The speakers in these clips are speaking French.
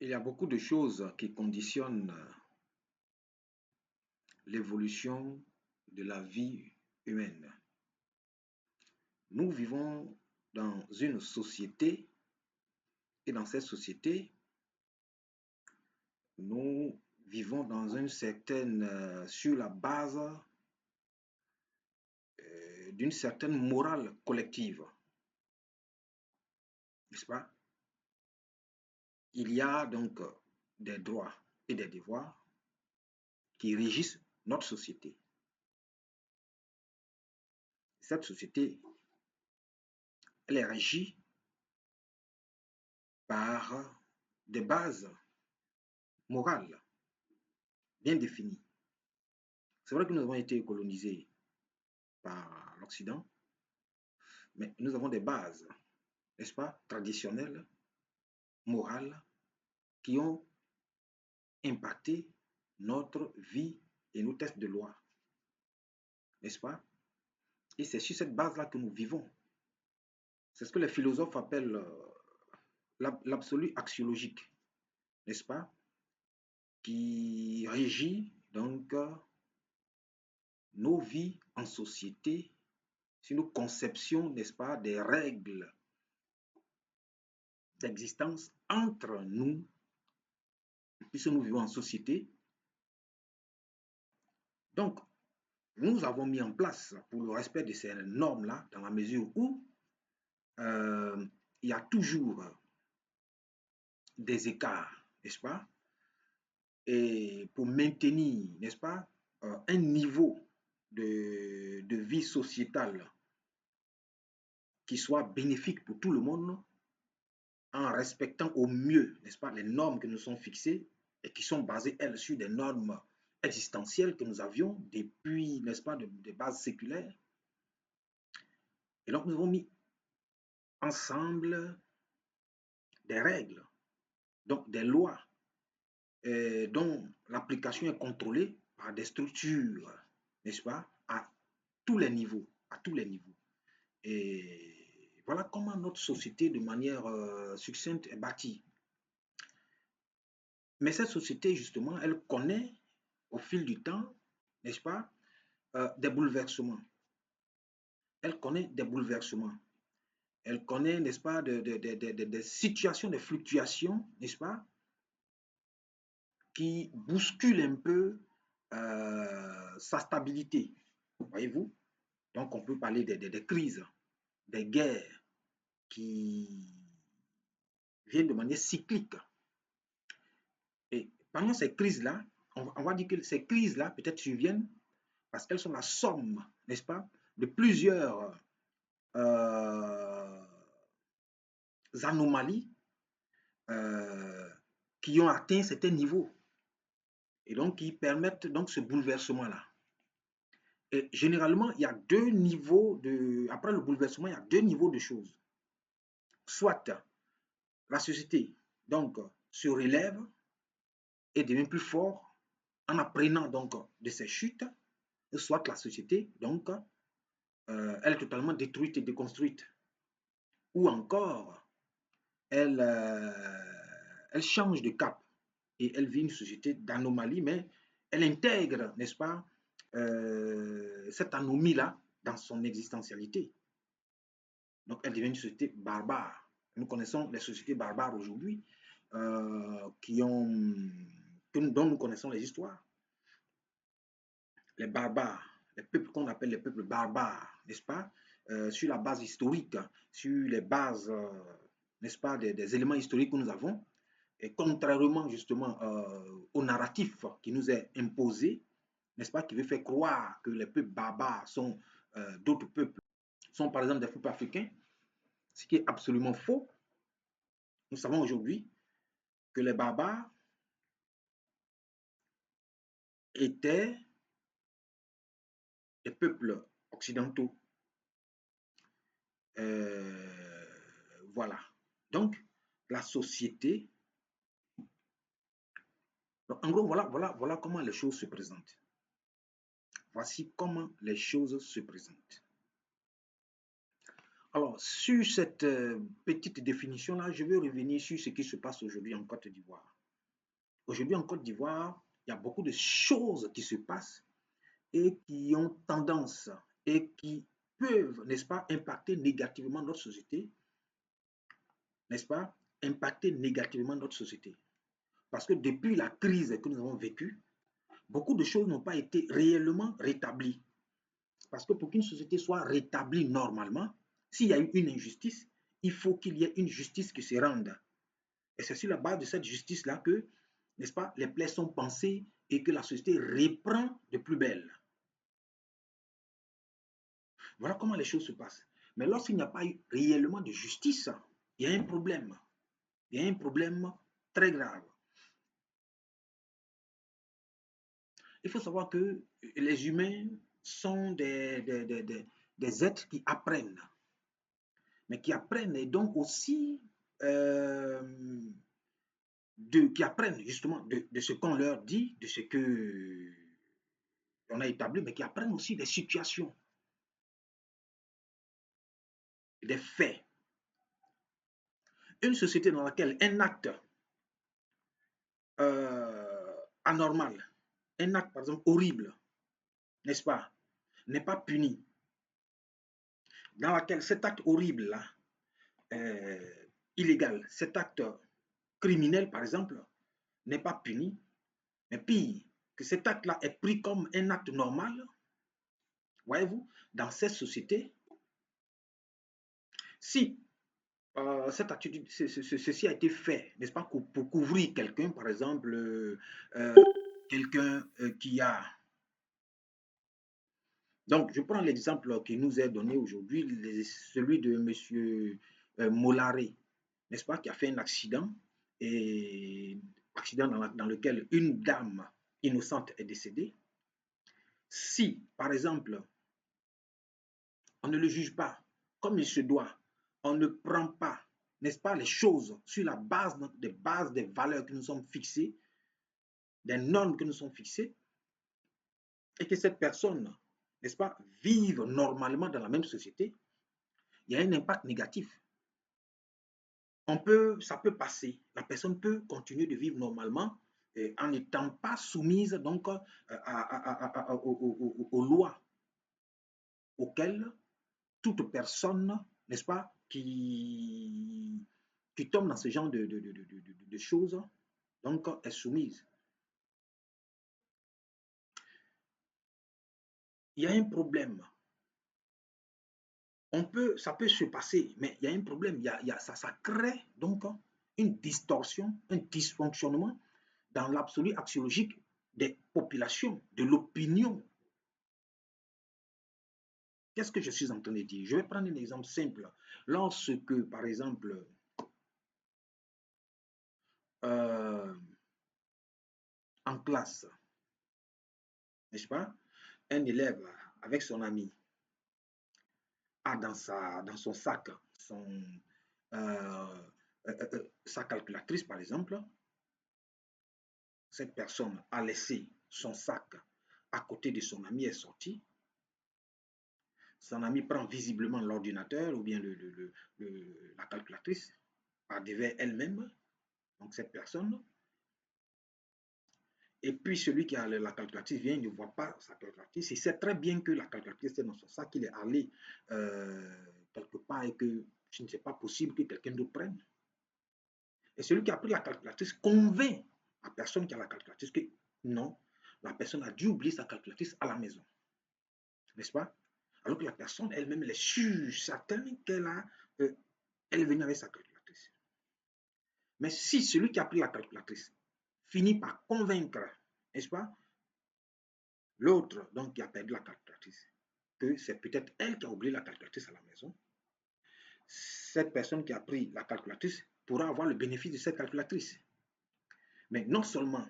Il y a beaucoup de choses qui conditionnent l'évolution de la vie humaine. Nous vivons dans une société et dans cette société, nous vivons dans une certaine, sur la base d'une certaine morale collective, n'est-ce pas? Il y a donc des droits et des devoirs qui régissent notre société. Cette société, elle est régie par des bases morales bien définies. C'est vrai que nous avons été colonisés par l'Occident, mais nous avons des bases, n'est-ce pas, traditionnelles, morales, qui ont impacté notre vie et nos textes de loi, n'est-ce pas? Et c'est sur cette base-là que nous vivons. C'est ce que les philosophes appellent l'absolu axiologique, n'est-ce pas? Qui régit donc nos vies en société, sur nos conceptions, n'est-ce pas, des règles d'existence entre nous, puisque nous vivons en société. Donc, nous avons mis en place pour le respect de ces normes-là, dans la mesure où il y a toujours des écarts, n'est-ce pas? Et pour maintenir, n'est-ce pas, un niveau de vie sociétale qui soit bénéfique pour tout le monde, en respectant au mieux, n'est-ce pas, les normes que nous sommes fixées et qui sont basées, elles, sur des normes existentielles que nous avions depuis, n'est-ce pas, de bases séculaires. Et donc, nous avons mis ensemble des règles, donc des lois, dont l'application est contrôlée par des structures, n'est-ce pas, à tous les niveaux, à tous les niveaux. Et voilà comment notre société, de manière succincte, est bâtie. Mais cette société, justement, elle connaît au fil du temps, n'est-ce pas, des bouleversements. Elle connaît des bouleversements. Elle connaît, n'est-ce pas, des situations de fluctuations, n'est-ce pas, qui bousculent un peu sa stabilité. Voyez-vous? Donc, on peut parler des crises, des guerres qui viennent de manière cyclique. Et pendant ces crises-là, on va dire que ces crises-là peut-être surviennent parce qu'elles sont la somme, n'est-ce pas, de plusieurs anomalies qui ont atteint certains niveaux et donc qui permettent donc ce bouleversement-là. Et généralement, il y a deux niveaux de... Après le bouleversement, il y a deux niveaux de choses. Soit la société donc se relève et devient plus fort en apprenant donc de ses chutes, soit la société donc elle est totalement détruite et déconstruite. Ou encore, elle, elle change de cap et elle vit une société d'anomalie, mais elle intègre, n'est-ce pas, cette anomalie-là dans son existentialité. Donc, elle devient une société barbare. Nous connaissons les sociétés barbares aujourd'hui dont nous connaissons les histoires. Les barbares, les peuples qu'on appelle les peuples barbares, n'est-ce pas, sur la base historique, sur les bases, n'est-ce pas, des éléments historiques que nous avons, et contrairement justement au narratif qui nous est imposé, n'est-ce pas, qui veut faire croire que les peuples barbares sont d'autres peuples, sont par exemple des peuples africains, ce qui est absolument faux. Nous savons aujourd'hui que les barbares étaient des peuples occidentaux. Voilà. Donc, la société, donc, en gros, voilà comment les choses se présentent. Voici comment les choses se présentent. Alors, sur cette petite définition-là, je vais revenir sur ce qui se passe aujourd'hui en Côte d'Ivoire. Aujourd'hui en Côte d'Ivoire, il y a beaucoup de choses qui se passent et qui ont tendance et qui peuvent, n'est-ce pas, impacter négativement notre société, n'est-ce pas, impacter négativement notre société. Parce que depuis la crise que nous avons vécue, beaucoup de choses n'ont pas été réellement rétablies. Parce que pour qu'une société soit rétablie normalement, s'il y a eu une injustice, il faut qu'il y ait une justice qui se rende. Et c'est sur la base de cette justice-là que, n'est-ce pas, les plaies sont pansées et que la société reprend de plus belle. Voilà comment les choses se passent. Mais lorsqu'il n'y a pas eu réellement de justice, il y a un problème. Il y a un problème très grave. Il faut savoir que les humains sont des êtres qui apprennent, mais qui apprennent et donc aussi qui apprennent justement de ce qu'on leur dit, de ce que on a établi, mais qui apprennent aussi des situations, des faits. Une société dans laquelle un acte anormal, un acte par exemple horrible, n'est-ce pas, n'est pas puni, dans laquelle cet acte horrible-là, illégal, cet acte criminel par exemple, n'est pas puni, mais pire, que cet acte-là est pris comme un acte normal, voyez-vous, dans cette société, si cette attitude, ceci a été fait, n'est-ce pas, pour couvrir quelqu'un, par exemple, quelqu'un qui a... Donc, je prends l'exemple qui nous est donné aujourd'hui, celui de M. Mollare, n'est-ce pas, qui a fait un accident, et accident dans lequel une dame innocente est décédée. Si, par exemple, on ne le juge pas comme il se doit, on ne prend pas, n'est-ce pas, les choses sur la base des valeurs que nous sommes fixées, des normes que nous sommes fixées, et que cette personne, n'est-ce pas, vive normalement dans la même société, il y a un impact négatif. Ça peut passer, la personne peut continuer de vivre normalement en n'étant pas soumise donc aux lois auxquelles toute personne, n'est-ce pas, qui tombe dans ce genre de choses, donc est soumise. Il y a un problème. Ça peut se passer, mais il y a un problème. Ça crée donc une distorsion, un dysfonctionnement dans l'absolu axiologique des populations, de l'opinion. Qu'est-ce que je suis en train de dire? Je vais prendre un exemple simple. Lorsque, par exemple, en classe, n'est-ce pas, un élève avec son ami a dans son sac sa calculatrice, par exemple, cette personne a laissé son sac à côté de son ami, est sorti. Son ami prend visiblement l'ordinateur ou bien la calculatrice par devers elle-même, donc cette personne. Et puis celui qui a la calculatrice vient, il ne voit pas sa calculatrice. Il sait très bien que la calculatrice est dans son sac, qu'il est allé quelque part et que ce n'est pas possible que quelqu'un d'autre prenne. Et celui qui a pris la calculatrice convainc la personne qui a la calculatrice que non, la personne a dû oublier sa calculatrice à la maison. N'est-ce pas? Alors que la personne elle-même, elle est sûre, certaine qu'elle est venue avec sa calculatrice. Mais si celui qui a pris la calculatrice finit par convaincre, n'est-ce pas, l'autre, donc qui a perdu la calculatrice, que c'est peut-être elle qui a oublié la calculatrice à la maison, cette personne qui a pris la calculatrice pourra avoir le bénéfice de cette calculatrice. Mais non seulement,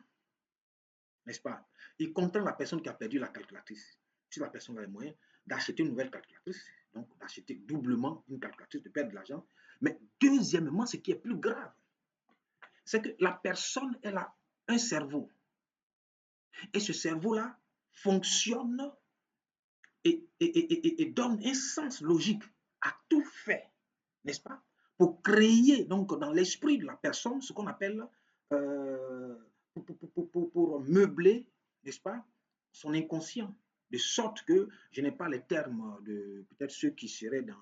n'est-ce pas, il contraint la personne qui a perdu la calculatrice, si la personne a les moyens, d'acheter une nouvelle calculatrice, donc d'acheter doublement une calculatrice, de perdre de l'argent. Mais deuxièmement, ce qui est plus grave, c'est que la personne, elle a un cerveau. Et ce cerveau-là fonctionne et donne un sens logique a tout fait, n'est-ce pas, pour créer donc dans l'esprit de la personne ce qu'on appelle, pour meubler, n'est-ce pas, son inconscient, de sorte que je n'ai pas les termes de peut-être ceux qui seraient dans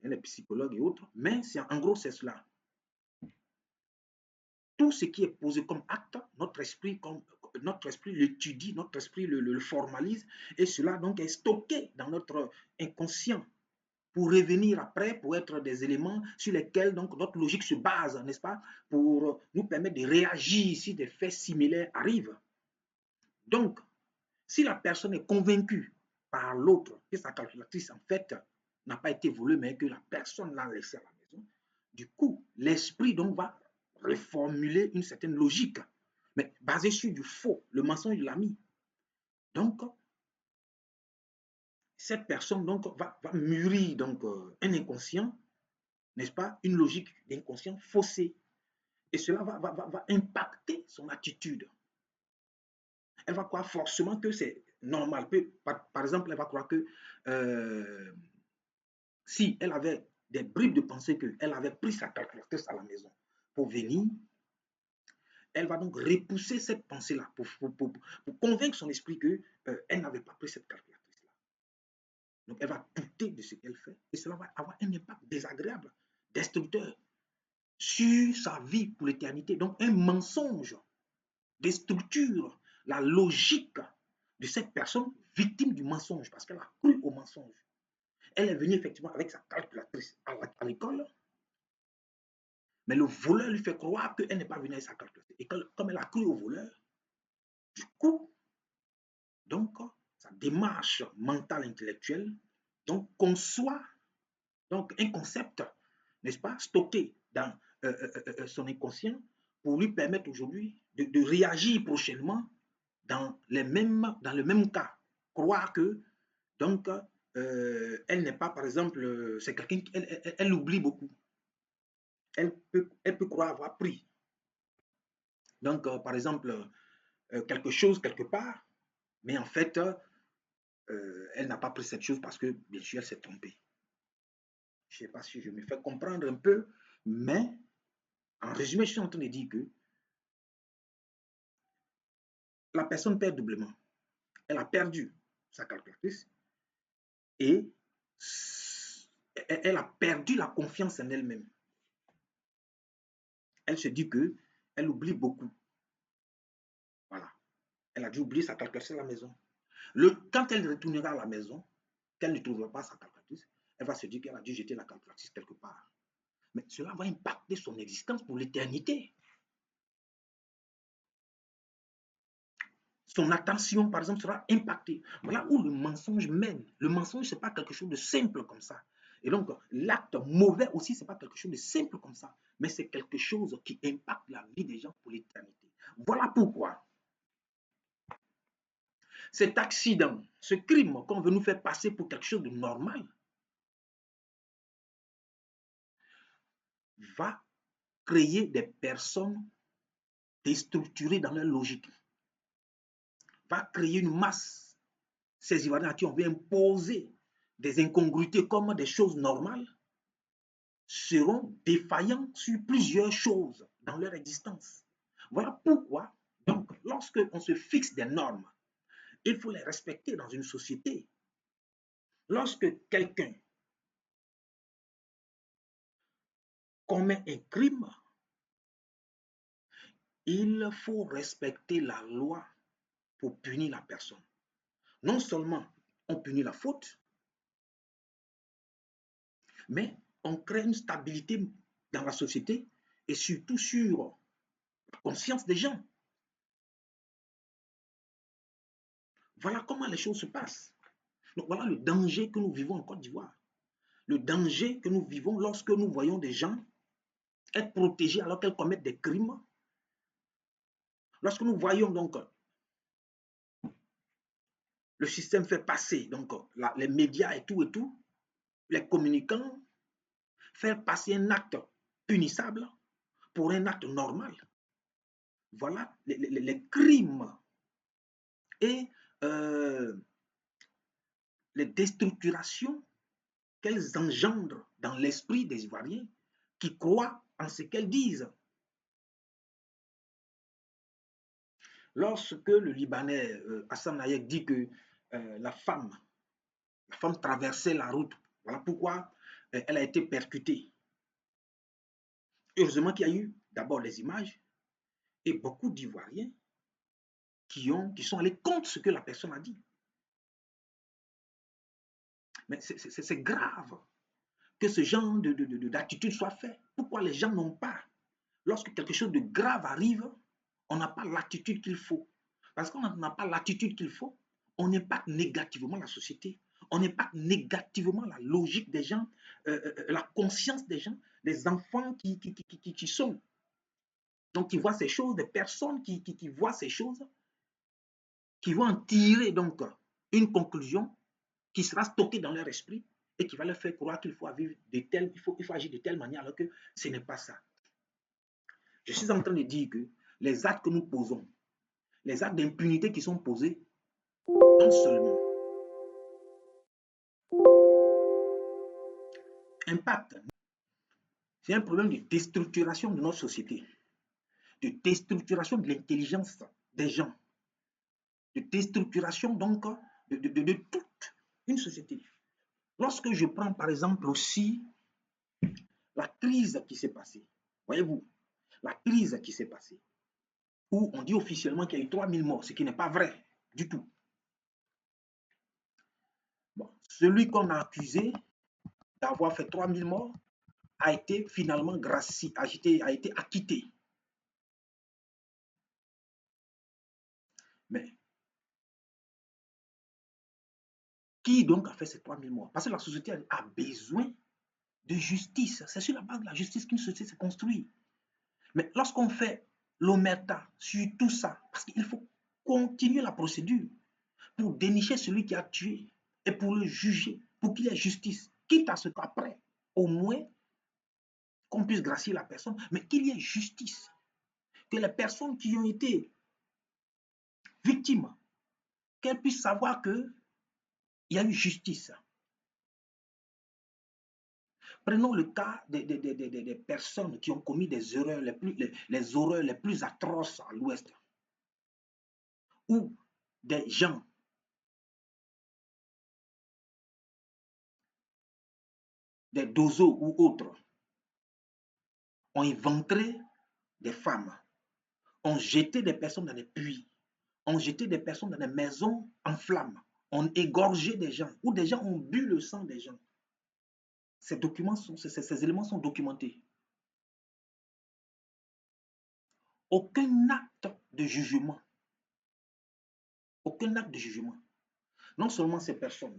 les psychologues et autres, mais en gros c'est cela. Tout ce qui est posé comme acte, notre esprit l'étudie, notre esprit le formalise, et cela donc est stocké dans notre inconscient pour revenir après, pour être des éléments sur lesquels donc notre logique se base, n'est-ce pas, pour nous permettre de réagir si des faits similaires arrivent. Donc, si la personne est convaincue par l'autre que sa calculatrice, en fait, n'a pas été volée, mais que la personne l'a laissée à la maison, du coup, l'esprit donc va reformuler une certaine logique, mais basée sur du faux, le mensonge de l'ami. Donc, cette personne donc va mûrir donc, un inconscient, n'est-ce pas, une logique d'inconscient faussée. Et cela va impacter son attitude. Elle va croire forcément que c'est normal. Par exemple, elle va croire que si elle avait des bribes de pensée qu'elle avait pris sa calculatrice à la maison pour venir, elle va donc repousser cette pensée-là pour convaincre son esprit qu'elle n'avait pas pris cette calculatrice-là. Donc, elle va douter de ce qu'elle fait et cela va avoir un impact désagréable, destructeur sur sa vie pour l'éternité. Donc, un mensonge déstructure la logique de cette personne victime du mensonge parce qu'elle a cru au mensonge. Elle est venue effectivement avec sa calculatrice à l'école, mais le voleur lui fait croire qu'elle n'est pas venue avec sa calculatrice. Et comme elle a cru au voleur, du coup, donc, sa démarche mentale, intellectuelle, donc, conçoit donc, un concept, n'est-ce pas, stocké dans son inconscient pour lui permettre aujourd'hui de réagir prochainement dans le même cas. Croire que, donc, elle n'est pas, par exemple, c'est quelqu'un qui elle oublie beaucoup. Elle peut croire avoir pris. Donc, par exemple, quelque chose quelque part, mais en fait, elle n'a pas pris cette chose parce que, bien sûr, elle s'est trompée. Je ne sais pas si je me fais comprendre un peu, mais en résumé, je suis en train de dire que la personne perd doublement. Elle a perdu sa calculatrice et elle a perdu la confiance en elle-même. Elle se dit que elle oublie beaucoup. Voilà. Elle a dû oublier sa calculatrice à la maison. Quand elle retournera à la maison, qu'elle ne trouvera pas sa calculatrice, elle va se dire qu'elle a dû jeter la calculatrice quelque part. Mais cela va impacter son existence pour l'éternité. Son attention, par exemple, sera impactée. Voilà où le mensonge mène. Le mensonge, ce n'est pas quelque chose de simple comme ça. Et donc, l'acte mauvais aussi, ce n'est pas quelque chose de simple comme ça. Mais c'est quelque chose qui impacte la vie des gens pour l'éternité. Voilà pourquoi cet accident, ce crime qu'on veut nous faire passer pour quelque chose de normal, va créer des personnes déstructurées dans leur logique, va créer une masse, ces Ivoiriens à qui on veut imposer des incongruités comme des choses normales, seront défaillants sur plusieurs choses dans leur existence. Voilà pourquoi, donc, lorsque on se fixe des normes, il faut les respecter dans une société. Lorsque quelqu'un commet un crime, il faut respecter la loi pour punir la personne. Non seulement on punit la faute, mais on crée une stabilité dans la société et surtout sur la conscience des gens. Voilà comment les choses se passent. Donc voilà le danger que nous vivons en Côte d'Ivoire. Le danger que nous vivons lorsque nous voyons des gens être protégés alors qu'ils commettent des crimes. Lorsque nous voyons donc le système fait passer, donc les médias et tout, les communicants, faire passer un acte punissable pour un acte normal. Voilà les crimes et les déstructurations qu'elles engendrent dans l'esprit des Ivoiriens qui croient en ce qu'elles disent. Lorsque le Libanais Hassan Nayek dit que la femme traversait la route, voilà pourquoi elle a été percutée. Heureusement qu'il y a eu d'abord les images et beaucoup d'Ivoiriens qui sont allés contre ce que la personne a dit. Mais c'est grave que ce genre d'attitude soit fait. Pourquoi les gens n'ont pas, lorsque quelque chose de grave arrive, on n'a pas l'attitude qu'il faut. Parce qu'on n'a pas l'attitude qu'il faut, on impacte négativement la société, on impacte négativement la logique des gens, la conscience des gens, des enfants qui sont. Donc, qui voient ces choses, des personnes qui voient ces choses, qui vont en tirer donc une conclusion qui sera stockée dans leur esprit et qui va leur faire croire qu'il faut vivre de telle, il faut agir de telle manière alors que ce n'est pas ça. Je suis en train de dire que les actes que nous posons, les actes d'impunité qui sont posés, non seulement impactent, c'est un problème de déstructuration de notre société, de déstructuration de l'intelligence des gens, de déstructuration donc de toute une société. Lorsque je prends par exemple aussi la crise qui s'est passée, voyez-vous, la crise qui s'est passée, où on dit officiellement qu'il y a eu 3000 morts, ce qui n'est pas vrai du tout. Bon, celui qu'on a accusé d'avoir fait 3000 morts a été finalement a été acquitté. Mais qui donc a fait ces 3000 morts? Parce que la société a besoin de justice. C'est sur la base de la justice qu'une société se construit. Mais lorsqu'on fait l'omerta sur tout ça, parce qu'il faut continuer la procédure pour dénicher celui qui a tué et pour le juger, pour qu'il y ait justice, quitte à ce qu'après, au moins, qu'on puisse gracier la personne, mais qu'il y ait justice. Que les personnes qui ont été victimes, qu'elles puissent savoir qu'il y a eu justice. Prenons le cas des personnes qui ont commis des erreurs les horreurs les plus atroces à l'Ouest, où des gens, des dozos ou autres, ont éventré des femmes, ont jeté des personnes dans des puits, ont jeté des personnes dans des maisons en flammes, ont égorgé des gens, ou des gens ont bu le sang des gens. Ces éléments sont documentés. Aucun acte de jugement, aucun acte de jugement. Non seulement ces personnes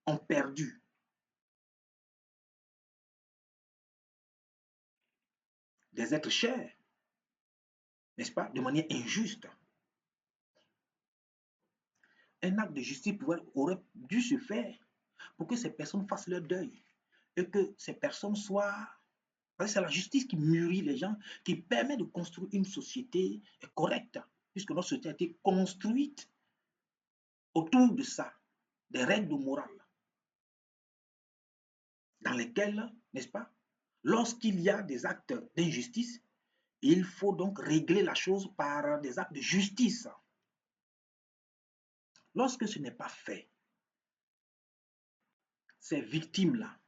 ont perdu des êtres chers, n'est-ce pas, de manière injuste. Un acte de justice aurait dû se faire pour que ces personnes fassent leur deuil et que ces personnes soient... C'est la justice qui mûrit les gens, qui permet de construire une société correcte, puisque notre société a été construite autour de ça, des règles morales, dans lesquelles, n'est-ce pas, lorsqu'il y a des actes d'injustice, il faut donc régler la chose par des actes de justice. Lorsque ce n'est pas fait, ces victimes-là,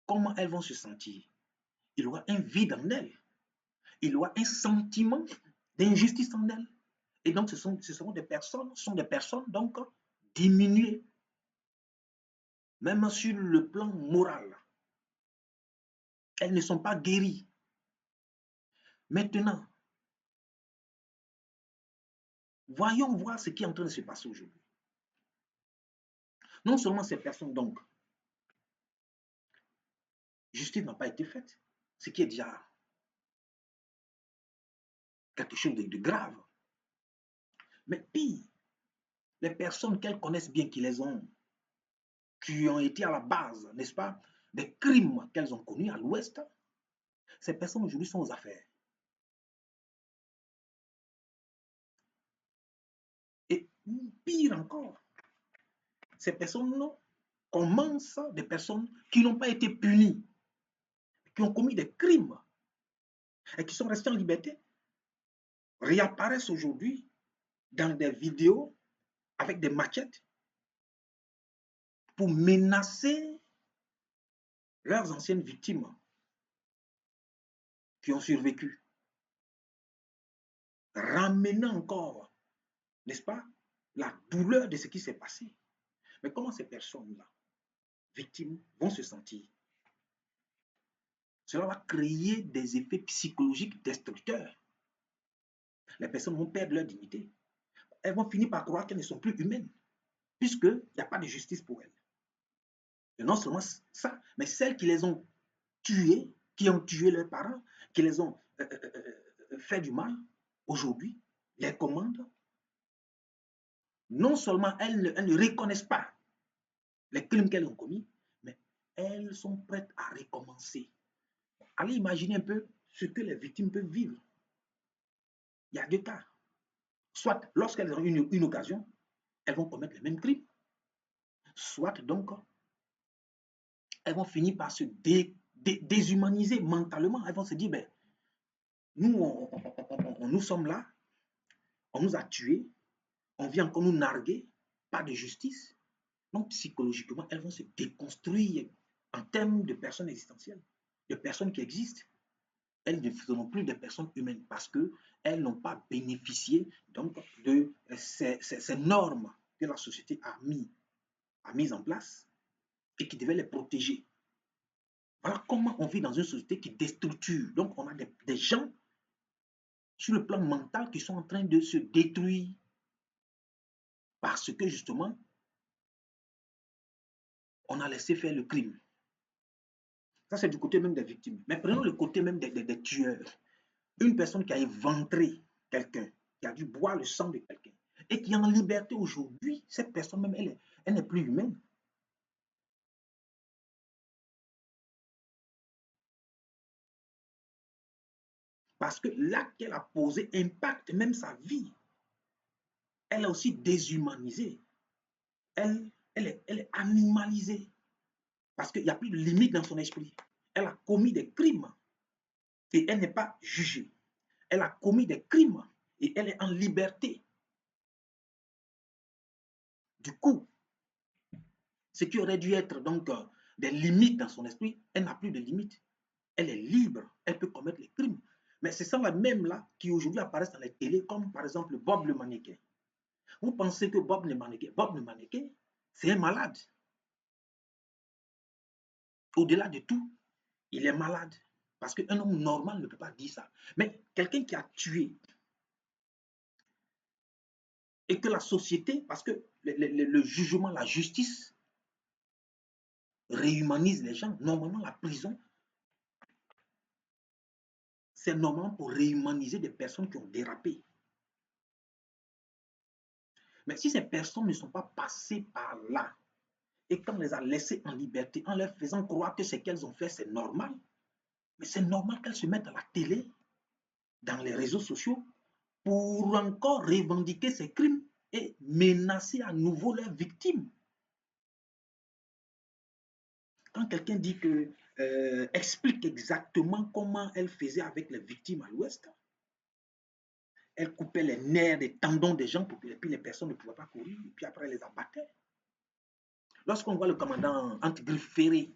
comment elles vont se sentir? Il y aura un vide en elles. Il y aura un sentiment d'injustice en elles. Et donc, ce seront des personnes donc diminuées, même sur le plan moral. Elles ne sont pas guéries. Maintenant, voyons voir ce qui est en train de se passer aujourd'hui. Non seulement ces personnes, donc, justice n'a pas été faite, ce qui est déjà quelque chose de grave. Mais pire, les personnes qu'elles connaissent bien, qui ont été à la base, n'est-ce pas, des crimes qu'elles ont connus à l'Ouest, ces personnes aujourd'hui sont aux affaires. Et pire encore, ces personnes commence des personnes qui n'ont pas été punies, qui ont commis des crimes et qui sont restés en liberté, réapparaissent aujourd'hui dans des vidéos avec des machettes pour menacer leurs anciennes victimes qui ont survécu, ramenant encore, n'est-ce pas, la douleur de ce qui s'est passé. Mais comment ces personnes-là, victimes, vont se sentir? Cela va créer des effets psychologiques destructeurs. Les personnes vont perdre leur dignité. Elles vont finir par croire qu'elles ne sont plus humaines, puisqu'il n'y a pas de justice pour elles. Et non seulement ça, mais celles qui les ont tuées, qui ont tué leurs parents, qui les ont fait du mal, aujourd'hui, les commandent. Non seulement elles ne reconnaissent pas les crimes qu'elles ont commis, mais elles sont prêtes à recommencer. Allez imaginer un peu ce que les victimes peuvent vivre. Il y a deux cas. Soit lorsqu'elles ont une occasion, elles vont commettre les mêmes crimes. Soit donc, elles vont finir par se déshumaniser mentalement. Elles vont se dire, ben, nous sommes là, on nous a tués, on vient encore nous narguer, pas de justice. Donc, psychologiquement, elles vont se déconstruire en termes de personnes existentielles, de personnes qui existent. Elles ne seront plus des personnes humaines parce qu'elles n'ont pas bénéficié donc, de ces normes que la société a mises en place et qui devaient les protéger. Voilà comment on vit dans une société qui déstructure. Donc, on a des gens sur le plan mental qui sont en train de se détruire parce que justement, on a laissé faire le crime. Ça, c'est du côté même des victimes. Mais prenons le côté même des tueurs. Une personne qui a éventré quelqu'un, qui a dû boire le sang de quelqu'un, et qui est en liberté aujourd'hui, cette personne même, elle n'est plus humaine. Parce que l'acte qu'elle a posé impacte même sa vie. Elle est aussi déshumanisée. Elle est animalisée. Parce qu'il n'y a plus de limite dans son esprit. Elle a commis des crimes et elle n'est pas jugée. Elle a commis des crimes et elle est en liberté. Du coup, ce qui aurait dû être donc des limites dans son esprit, elle n'a plus de limites. Elle est libre, elle peut commettre les crimes. Mais c'est ça la même là qui aujourd'hui apparaissent dans les télés, comme par exemple Bob le mannequin. Vous pensez que Bob le mannequin, c'est un malade. Au-delà de tout, il est malade. Parce qu'un homme normal ne peut pas dire ça. Mais quelqu'un qui a tué et que la société, parce que le jugement, la justice réhumanise les gens. Normalement, la prison, c'est normalement pour réhumaniser des personnes qui ont dérapé. Mais si ces personnes ne sont pas passées par là, et qu'on les a laissées en liberté, en leur faisant croire que ce qu'elles ont fait, c'est normal, mais c'est normal qu'elles se mettent à la télé, dans les réseaux sociaux, pour encore revendiquer ces crimes et menacer à nouveau leurs victimes. Quand quelqu'un dit que explique exactement comment elle faisait avec les victimes à l'Ouest, elle coupait les nerfs, les tendons des gens, et puis les personnes ne pouvaient pas courir, et puis après elle les abattait. Lorsqu'on voit le commandant Antigriff Ferré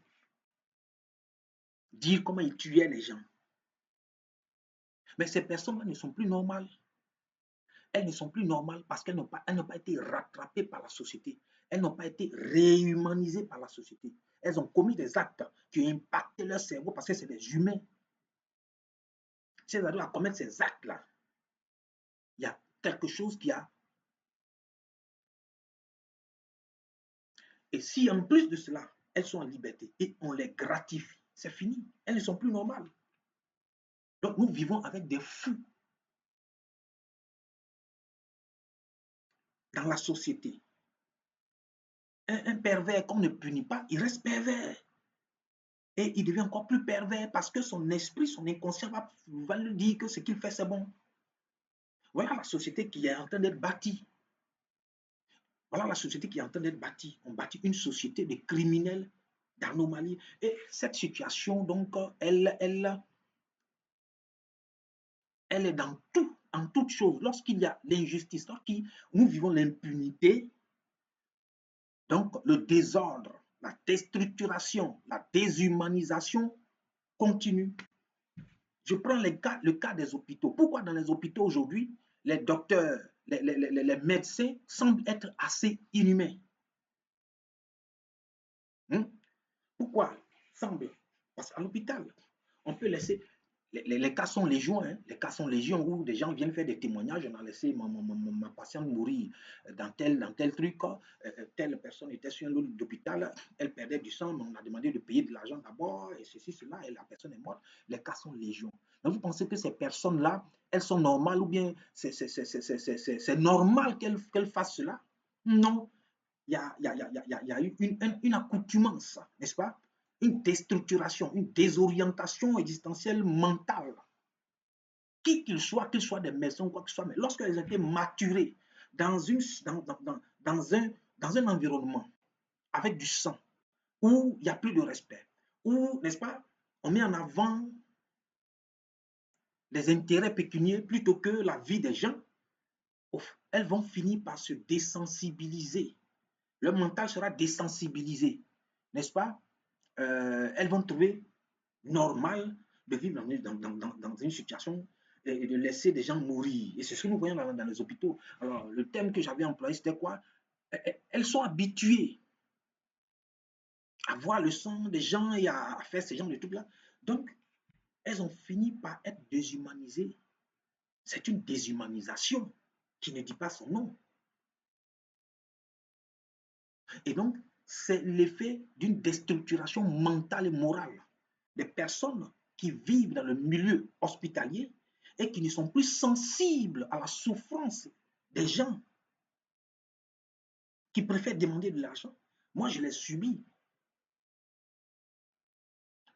dire comment il tuait les gens, mais ces personnes-là ne sont plus normales. Elles ne sont plus normales parce qu'elles n'ont pas été rattrapées par la société. Elles n'ont pas été réhumanisées par la société. Elles ont commis des actes qui ont impacté leur cerveau parce que c'est des humains. Si elles arrivent à commettre ces actes-là, il y a quelque chose qui a. Et si en plus de cela, elles sont en liberté et on les gratifie, c'est fini. Elles ne sont plus normales. Donc nous vivons avec des fous dans la société. Un pervers qu'on ne punit pas, il reste pervers. Et il devient encore plus pervers parce que son esprit, son inconscient va lui dire que ce qu'il fait, c'est bon. Voilà la société qui est en train d'être bâtie. Voilà la société qui est en train d'être bâtie. On bâtit une société de criminels, d'anomalies. Et cette situation, donc, elle est dans tout, en toute chose. Lorsqu'il y a l'injustice, lorsque nous vivons l'impunité, donc le désordre, la déstructuration, la déshumanisation continue. Je prends le cas des hôpitaux. Pourquoi dans les hôpitaux aujourd'hui, les docteurs, les médecins semblent être assez inhumains? Hein? Pourquoi semble? Parce qu'à l'hôpital, on peut laisser. Les cas sont légion, hein. Les cas sont légion où des gens viennent faire des témoignages. On a laissé ma patiente mourir dans tel truc. Telle personne était sur un lot d'hôpital, elle perdait du sang, mais on a demandé de payer de l'argent d'abord, et ceci, cela, et la personne est morte. Les cas sont légion. Donc vous pensez que ces personnes-là, elles sont normales ou bien c'est normal qu'elles fassent cela? Non, il y a eu une accoutumance, n'est-ce pas? Une déstructuration, une désorientation existentielle mentale. Qui qu'il soit des maisons ou quoi que ce soit, mais lorsqu'elles ont été maturées dans, une, dans un environnement avec du sang, où il n'y a plus de respect, où, n'est-ce pas, on met en avant les intérêts pécuniaires plutôt que la vie des gens, elles vont finir par se désensibiliser. Le mental sera désensibilisé, n'est-ce pas? Elles vont trouver normal de vivre dans une situation et de laisser des gens mourir. Et c'est ce que nous voyons dans les hôpitaux. Alors, le thème que j'avais employé, c'était quoi? Elles sont habituées à voir le sang des gens et à faire ce genre de trucs-là. Donc, elles ont fini par être déshumanisées. C'est une déshumanisation qui ne dit pas son nom. Et donc, c'est l'effet d'une déstructuration mentale et morale des personnes qui vivent dans le milieu hospitalier et qui ne sont plus sensibles à la souffrance des gens, qui préfèrent demander de l'argent. Moi, je l'ai subi.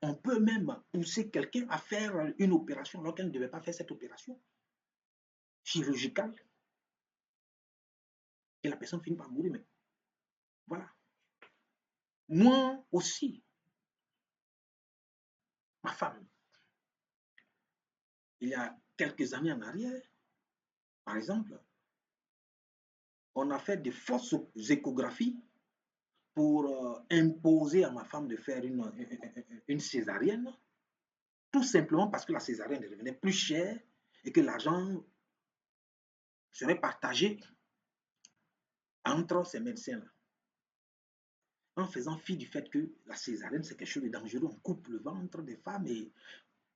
On peut même pousser quelqu'un à faire une opération alors qu'elle ne devait pas faire cette opération chirurgicale et la personne finit par mourir. Mais voilà. Moi aussi, ma femme, il y a quelques années en arrière, par exemple, on a fait des fausses échographies pour imposer à ma femme de faire une césarienne, tout simplement parce que la césarienne devenait plus chère et que l'argent serait partagé entre ces médecins-là. En faisant fi du fait que la césarienne, c'est quelque chose de dangereux, on coupe le ventre des femmes et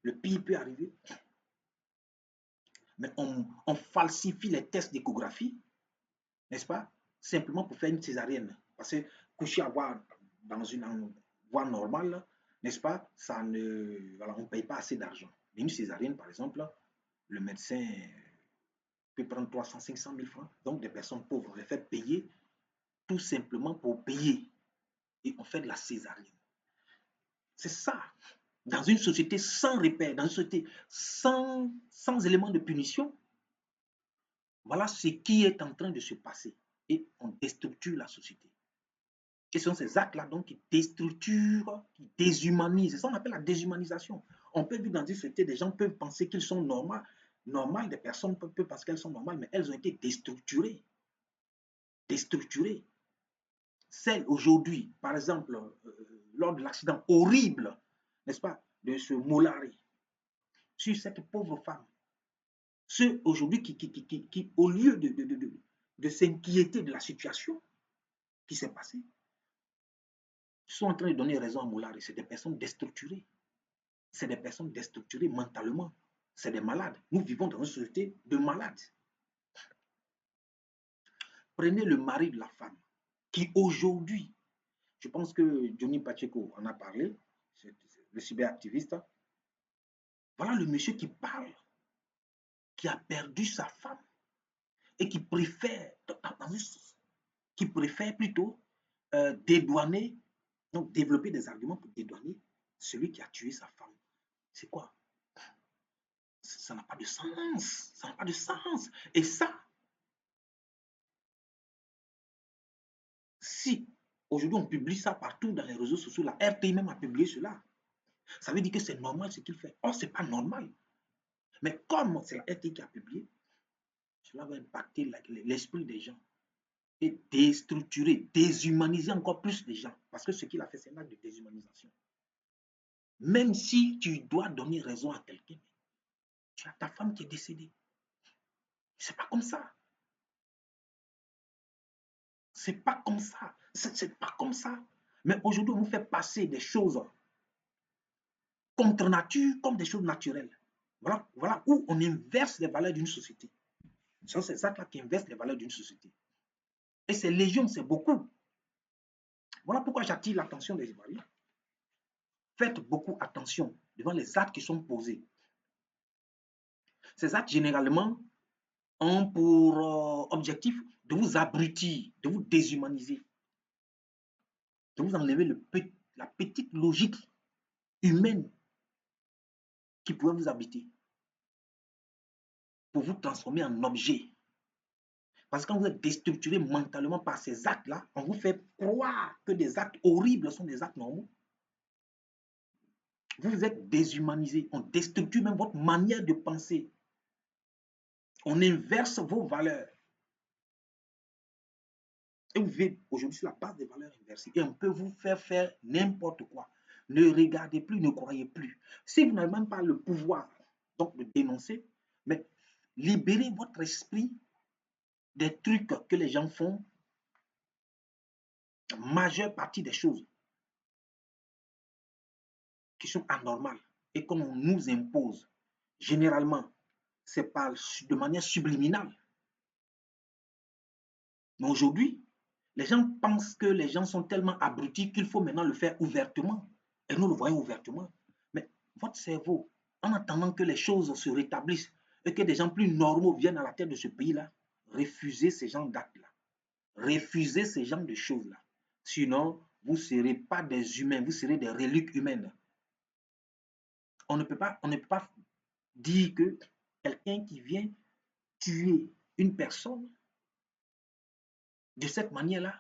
le pire peut arriver. Mais on falsifie les tests d'échographie, n'est-ce pas? Simplement pour faire une césarienne. Parce que coucher à voir dans une voie normale, n'est-ce pas? Ça ne, voilà, on ne paye pas assez d'argent. Mais une césarienne, par exemple, le médecin peut prendre 300, 500 000 francs. Donc, des personnes pauvres, on les fait payer tout simplement pour payer. Et on fait de la césarienne. C'est ça. Dans une société sans repère, dans une société sans élément de punition, voilà ce qui est en train de se passer. Et on déstructure la société. Et ce sont ces actes-là donc qui déstructurent, qui déshumanisent. C'est ça qu'on appelle la déshumanisation. On peut vivre dans une société, des gens peuvent penser qu'ils sont normales, des personnes peuvent penser qu'elles sont normales, mais elles ont été déstructurées. Déstructurées. Celle aujourd'hui, par exemple, lors de l'accident horrible, n'est-ce pas, de ce Molari, sur cette pauvre femme. Ceux aujourd'hui qui au lieu de s'inquiéter de la situation qui s'est passée, sont en train de donner raison à Moulari. C'est des personnes déstructurées. C'est des personnes déstructurées mentalement. C'est des malades. Nous vivons dans une société de malades. Prenez le mari de la femme, qui aujourd'hui, je pense que Johnny Pacheco en a parlé, le cyberactiviste. Voilà le monsieur qui parle, qui a perdu sa femme et qui préfère, qui préfère plutôt dédouaner, donc développer des arguments pour dédouaner celui qui a tué sa femme. C'est quoi? Ça n'a pas de sens. Ça n'a pas de sens. Et ça, Si aujourd'hui on publie ça partout dans les réseaux sociaux, la RTI même a publié cela, ça veut dire que c'est normal ce qu'il fait. Or, ce n'est pas normal. Mais comme c'est la RTI qui a publié, cela va impacter l'esprit des gens et déstructurer, déshumaniser encore plus les gens. Parce que ce qu'il a fait, c'est un acte de déshumanisation. Même si tu dois donner raison à quelqu'un, tu as ta femme qui est décédée. C'est pas comme ça. C'est pas comme ça. C'est pas comme ça. Mais aujourd'hui, on nous fait passer des choses contre nature comme des choses naturelles. Voilà où on inverse les valeurs d'une société. C'est ça qui inverse les valeurs d'une société. Et c'est légion, c'est beaucoup. Voilà pourquoi j'attire l'attention des Ivoiriens. Faites beaucoup attention devant les actes qui sont posés. Ces actes, généralement, ont pour objectif de vous abrutir, de vous déshumaniser, de vous enlever la petite logique humaine qui pouvait vous habiter, pour vous transformer en objet. Parce que quand vous êtes déstructuré mentalement par ces actes-là, on vous fait croire que des actes horribles sont des actes normaux. Vous vous êtes déshumanisé, on déstructure même votre manière de penser. On inverse vos valeurs. Et vous vivez aujourd'hui sur la base des valeurs inversées. Et on peut vous faire n'importe quoi. Ne regardez plus, ne croyez plus. Si vous n'avez même pas le pouvoir donc de dénoncer, mais libérez votre esprit des trucs que les gens font, la majeure partie des choses qui sont anormales et qu'on nous impose. Généralement, c'est de manière subliminale. Mais aujourd'hui, les gens pensent que les gens sont tellement abrutis qu'il faut maintenant le faire ouvertement. Et nous le voyons ouvertement. Mais votre cerveau, en attendant que les choses se rétablissent et que des gens plus normaux viennent à la tête de ce pays-là, refusez ces genres d'actes-là. Refusez ces genres de choses-là. Sinon, vous ne serez pas des humains, vous serez des reliques humaines. On ne peut pas dire que quelqu'un qui vient tuer une personne de cette manière-là,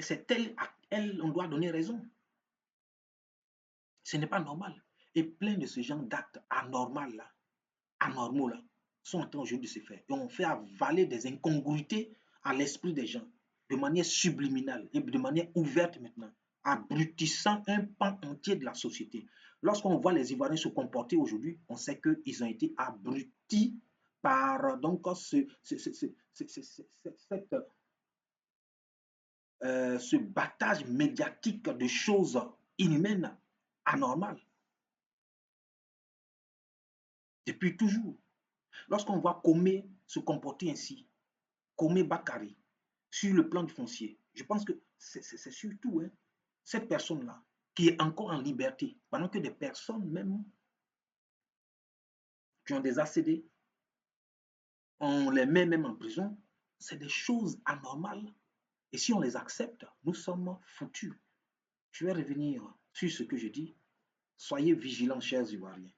c'est elle, on doit donner raison. Ce n'est pas normal. Et plein de ce genre d'actes anormaux là, sont en train aujourd'hui de se faire. Et on fait avaler des incongruités à l'esprit des gens, de manière subliminale et de manière ouverte maintenant, abrutissant un pan entier de la société. Lorsqu'on voit les Ivoiriens se comporter aujourd'hui, on sait qu'ils ont été abrutis par donc ce battage médiatique de choses inhumaines, anormales, depuis toujours. Lorsqu'on voit Komé se comporter ainsi, Komé Bakari, sur le plan du foncier, je pense que c'est surtout cette personne-là qui est encore en liberté, pendant que des personnes même qui ont des ACD, on les met même en prison, c'est des choses anormales. Et si on les accepte, nous sommes foutus. Je vais revenir sur ce que je dis. Soyez vigilants, chers Ivoiriens.